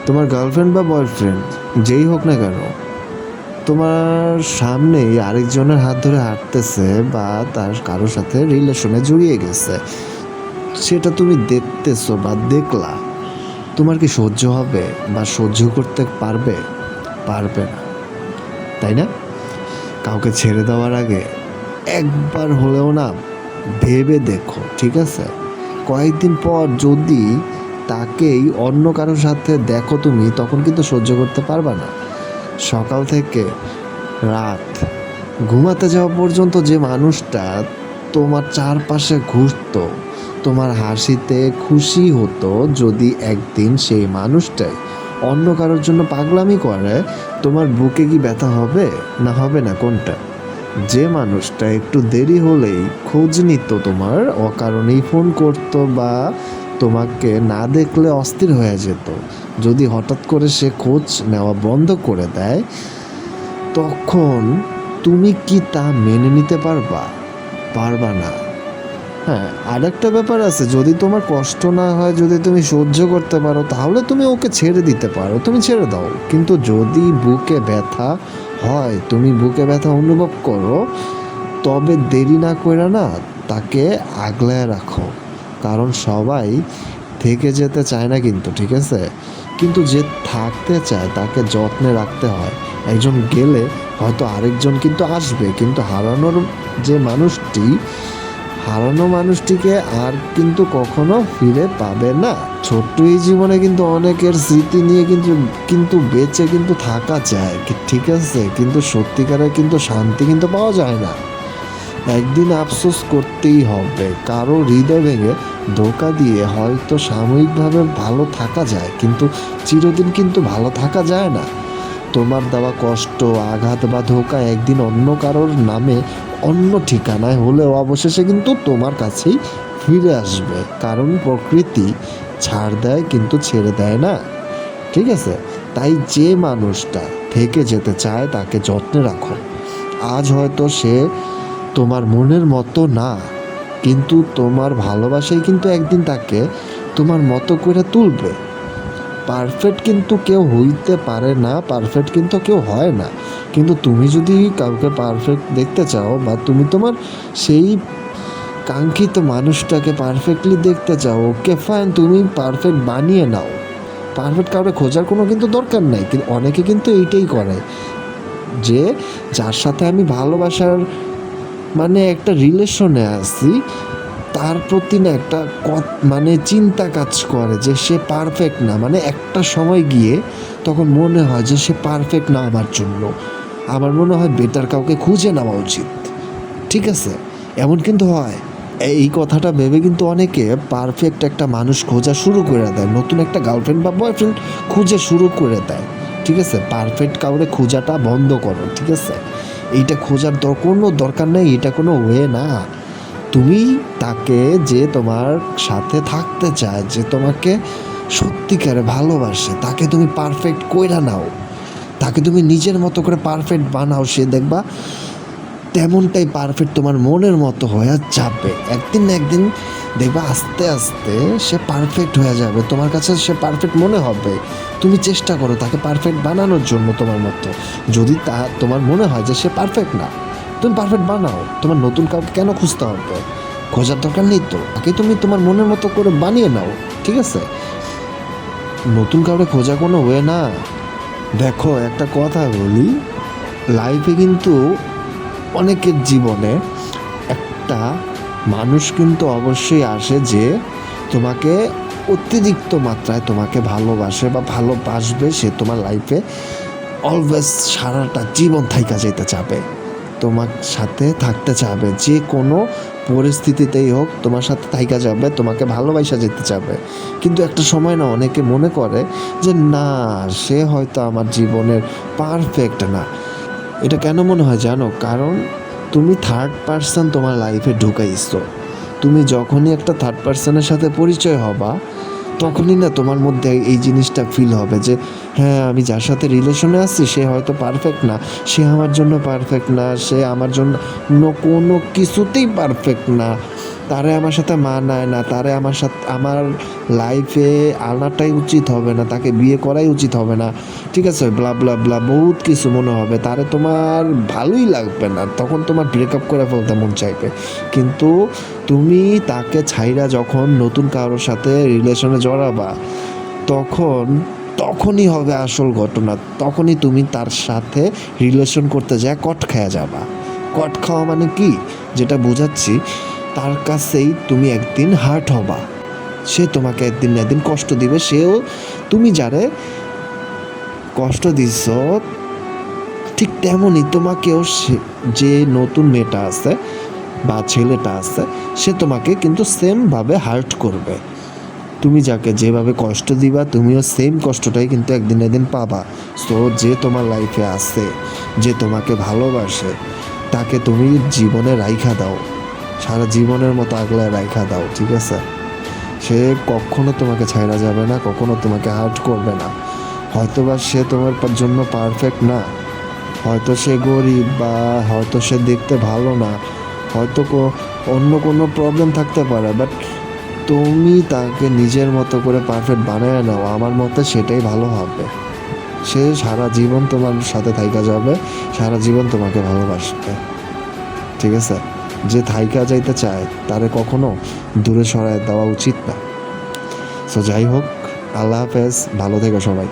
তোমার গার্লফ্রেন্ড বা বয়ফ্রেন্ড যেই হোক না কেন, তোমার সামনেই আরেকজনের হাত ধরে হাঁটতেছে বা তার কারোর সাথে রিলেশনে জড়িয়ে গেছে, সেটা তুমি দেখতেছো বা দেখলা, তোমার কি সহ্য হবে বা সহ্য করতে পারবে? পারবে না, তাই না? কাউকে ছেড়ে দেওয়ার আগে একবার হলেও না ভেবে দেখো, ঠিক আছে? কয়েকদিন পর যদি তাকেই অন্য কারোর সাথে দেখো তুমি, তখন কিন্তু সহ্য করতে পারবা না। সকাল থেকে রাত ঘুমাতে যাওয়া পর্যন্ত যে মানুষটা তোমার চারপাশে ঘুরতো, তোমার হাসিতে খুশি হতো, যদি একদিন সেই মানুষটাই অন্য কারোর জন্য পাগলামি করে, তোমার বুকে কি ব্যথা হবে না হবে না? কোনটা? যে মানুষটা একটু দেরি হলেই খোঁজ নিত, তোমার অকারণেই ফোন করতো বা তোমাকে না দেখলে অস্থির হয়ে যেত, যদি হঠাৎ করে সে খোঁজ নেওয়া বন্ধ করে দেয়, তখন তুমি কি তা মেনে নিতে পারবা? পারবা না। হ্যাঁ, আরেকটা ব্যাপার আছে, যদি তোমার কষ্ট না হয়, যদি তুমি সহ্য করতে পারো, তাহলে তুমি ওকে ছেড়ে দিতে পারো, তুমি ছেড়ে দাও। কিন্তু যদি বুকে ব্যথা হয়, তুমি বুকে ব্যথা অনুভব করো, তবে দেরি না করে না তাকে আগলায় রাখো। কারণ সবাই থেকে যেতে চায় না কিন্তু, ঠিক আছে? কিন্তু যে থাকতে চায় তাকে যত্নে রাখতে হয়। একজন গেলে হয়তো আরেকজন কিন্তু আসবে, কিন্তু হারানো মানুষটিকে আর কিন্তু কখনো ফিরে পাবে না। ছোট্ট এই জীবনে কিন্তু অনেকের স্মৃতি নিয়ে কিন্তু কিন্তু বেঁচে কিন্তু থাকা যায়, ঠিক আছে? কিন্তু সত্যিকারের কিন্তু শান্তি কিন্তু পাওয়া যায় না। একদিন আফসোস করতেই হবে। কারো হৃদয় ভেঙে ধোঁকা দিয়ে হয়তো সাময়িকভাবে ভালো থাকা যায়, কিন্তু চিরদিন কিন্তু ভালো থাকা যায় না। তোমার দেওয়া কষ্ট, আঘাত বা ধোঁকা একদিন অন্য কারোর নামে, অন্য ঠিকানায় হলেও অবশেষে কিন্তু তোমার কাছেই ফিরে আসবে। কারণ প্রকৃতি ছাড় দেয় কিন্তু ছেড়ে দেয় না, ঠিক আছে? তাই যে মানুষটা থেকে যেতে চায় তাকে যত্নে রাখো। আজ হয়তো সে তোমার মনের মতো না, কিন্তু তোমার ভালোবাসাই কিন্তু একদিন তাকে তোমার মতো করে তুলবে। পারফেক্ট কিন্তু কেউ হইতে পারে না, পারফেক্ট কিন্তু কেউ হয় না। কিন্তু তুমি যদি কাউকে পারফেক্ট দেখতে চাও, বা তুমি তোমার সেই কাঙ্ক্ষিত মানুষটাকে পারফেক্টলি দেখতে চাও, ওকে ফাইন, তুমি পারফেক্ট বানিয়ে নাও। পারফেক্ট কাউকে খোঁজার কোনো কিন্তু দরকার নাই। কিন্তু অনেকে কিন্তু এইটাই করে, যে যার সাথে আমি ভালোবাসার মানে একটা রিলেশনে আছি, তার প্রতি না একটা মানে চিন্তা কাজ করে যে সে পারফেক্ট না। মানে একটা সময় গিয়ে তখন মনে হয় যে সে পারফেক্ট না আমার জন্য, আমার মনে হয় বেটার কাউকে খুঁজে নেওয়া উচিত, ঠিক আছে? এমন কিন্তু হয়। এই কথাটা ভেবে কিন্তু অনেকে পারফেক্ট একটা মানুষ খোঁজা শুরু করে দেয়, নতুন একটা গার্লফ্রেন্ড বা বয়ফ্রেন্ড খুঁজে শুরু করে দেয়, ঠিক আছে? পারফেক্ট কাউরে খোঁজাটা বন্ধ করো, ঠিক আছে? এইটা খোঁজার কোনো দরকার নেই, এটা কোনো ওয়ে না। তুমি তাকে, যে তোমার সাথে থাকতে চায়, যে তোমাকে সত্যিকারে ভালোবাসে, তাকে তুমি পারফেক্ট কইরা নাও, তাকে তুমি নিজের মতো করে পারফেক্ট বানাও। সে দেখবা তেমনটাই পারফেক্ট তোমার মনের মতো হয়ে যাবে। একদিন না একদিন দেখবা আস্তে আস্তে সে পারফেক্ট হয়ে যাবে, তোমার কাছে সে পারফেক্ট মনে হবে। তুমি চেষ্টা করো তাকে পারফেক্ট বানানোর জন্য তোমার মতো। যদি তোমার মনে হয় যে সে পারফেক্ট না, তুমি পারফেক্ট বানাও। তোমার নতুন কাউকে কেন খুঁজতে হবে? খোঁজার দরকার নেই তো, তাকে তুমি তোমার মনের মতো করে বানিয়ে নাও, ঠিক আছে? নতুন কাউকে খোঁজা কোনো ওয়ে না। দেখো, একটা কথা বলি, লাইফে কিন্তু অনেকের জীবনে একটা মানুষ কিন্তু অবশ্যই আসে, যে তোমাকে অতিরিক্ত মাত্রায় তোমাকে ভালোবাসে বা ভালোবাসবে। সে তোমার লাইফে অলওয়েজ সারাটা জীবন থাইকা যেতে চাবে, তোমার সাথে থাকতে চাবে, যে কোনো পরিস্থিতিতেই হোক তোমার সাথে থাইকা যাবে, তোমাকে ভালোবাসা যেতে চাবে। কিন্তু একটা সময় না অনেকে মনে করে যে না, সে হয়তো আমার জীবনের পারফেক্ট না। এটা কেন মনে হয় জানো? কারণ তুমি থার্ড পার্সন তোমার লাইফে ঢুকাইছো। তুমি যখনই একটা থার্ড পার্সনের সাথে পরিচয় হবা, তখনই না তোমার মধ্যে এই জিনিসটা ফিল হবে যে হ্যাঁ, আমি যার সাথে রিলেশনে আছি সে হয়তো পারফেক্ট না, সে আমার জন্য পারফেক্ট না, সে আমার জন্য কোনো কিছুতেই পারফেক্ট না। তারে আমার সাথে মানায় না, তারে আমার সাথে আমার লাইফে আনাটাই উচিত হবে না, তাকে বিয়ে করাই উচিত হবে না, ঠিক আছে, ব্লা ব্লা ব্লা বহুত কিছু মনে হবে, তারে তোমার ভালোই লাগবে না, তখন তোমার ব্রেকআপ করে ফেলতে মন চাইবে। কিন্তু তুমি তাকে ছাইরা যখন নতুন কারোর সাথে রিলেশনে জড়াবা, তখন তখনই হবে আসল ঘটনা। তখনই তুমি তার সাথে রিলেশন করতে যায় কট খায়া যাবা। কট খাওয়া মানে কি, যেটা বোঝাচ্ছি, তার কাছেই তুমি একদিন হার্ট হবা। সে তোমাকে একদিন না একদিন কষ্ট দিবে, সেও তুমি যারে কষ্ট দিছ ঠিক তেমনই তোমাকেও যে নতুন মেয়েটা আছে বা ছেলেটা আছে, সে তোমাকে কিন্তু সেমভাবে হার্ট করবে। তুমি যাকে যেভাবে কষ্ট দিবা, তুমিও সেম কষ্টটাই কিন্তু একদিন না একদিন পাবা। সো যে তোমার লাইফে আছে, যে তোমাকে ভালোবাসে, তাকে তুমি জীবনে রাইখা দাও, সারা জীবনের মতো আগলায় রাইখা দাও, ঠিক আছে? সে কখনো তোমাকে ছাইড়া যাবে না, কখনো তোমাকে হার্ট করবে না। হয়তোবা সে তোমার জন্য পারফেক্ট না, হয়তো সে গরিব, বা হয়তো সে দেখতে ভালো না, হয়তো অন্য কোনো প্রবলেম থাকতে পারে, বাট তুমি তাকে নিজের মতো করে পারফেক্ট বানায় নাও, আমার মতে সেটাই ভালো হবে। সে সারা জীবন তোমার সাথে থাইকা যাবে, সারা জীবন তোমাকে ভালোবাসবে, ঠিক আছে? যে থাইকা যাইতে চায় তারে কখনো দূরে সরায় দেওয়া উচিত না। সো যাই হোক, আল্লাহ হাফেজ, ভালো থেকো সবাই।